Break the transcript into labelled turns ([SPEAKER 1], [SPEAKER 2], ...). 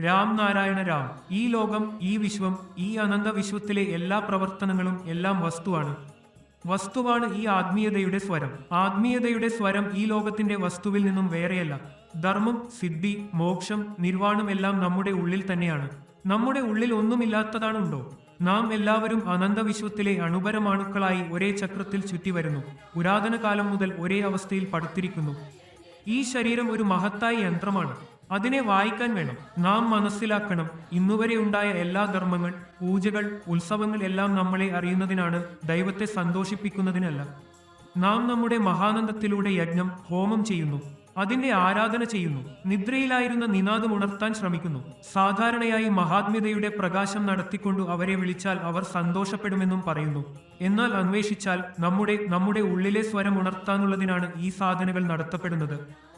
[SPEAKER 1] രാം നാരായണ രാം. ഈ ലോകം, ഈ വിശ്വം, ഈ അനന്ത വിശ്വത്തിലെ എല്ലാ പ്രവർത്തനങ്ങളും എല്ലാം വസ്തുവാണ്. വസ്തുവാണ് ഈ ആത്മീയതയുടെ സ്വരം. ആത്മീയതയുടെ സ്വരം ഈ ലോകത്തിന്റെ വസ്തുവിൽ നിന്നും വേറെയല്ല. ധർമ്മം, സിദ്ധി, മോക്ഷം, നിർവാണം എല്ലാം നമ്മുടെ ഉള്ളിൽ തന്നെയാണ്. നമ്മുടെ ഉള്ളിൽ ഒന്നുമില്ലാത്തതാണുണ്ടോ? നാം എല്ലാവരും അനന്തവിശ്വത്തിലെ അണുപരമാണുക്കളായി ഒരേ ചക്രത്തിൽ ചുറ്റിവരുന്നു. പുരാതന കാലം മുതൽ ഒരേ അവസ്ഥയിൽ പടുത്തിരിക്കുന്നു. ഈ ശരീരം ഒരു മഹത്തായ യന്ത്രമാണ്. അതിനെ വായിക്കാൻ വേണം. നാം മനസ്സിലാക്കണം, ഇന്നുവരെ ഉണ്ടായ എല്ലാ ധർമ്മങ്ങൾ, പൂജകൾ, ഉത്സവങ്ങൾ എല്ലാം നമ്മളെ അറിയുന്നതിനാണ്, ദൈവത്തെ സന്തോഷിപ്പിക്കുന്നതിനല്ല. നാം നമ്മുടെ മഹാനന്ദത്തിലൂടെ യജ്ഞം, ഹോമം ചെയ്യുന്നു. അതിന്റെ ആരാധന ചെയ്യുന്നു. നിദ്രയിലായിരുന്ന നിനാദം ഉണർത്താൻ ശ്രമിക്കുന്നു. സാധാരണയായി മഹാത്മ്യതയുടെ പ്രകാശം നടത്തിക്കൊണ്ടു അവരെ വിളിച്ചാൽ അവർ സന്തോഷപ്പെടുമെന്നും പറയുന്നു. എന്നാൽ അന്വേഷിച്ചാൽ നമ്മുടെ ഉള്ളിലെ സ്വരം ഉണർത്താനുള്ളതിനാണ് ഈ സാധനകൾ നടത്തപ്പെടുന്നത്.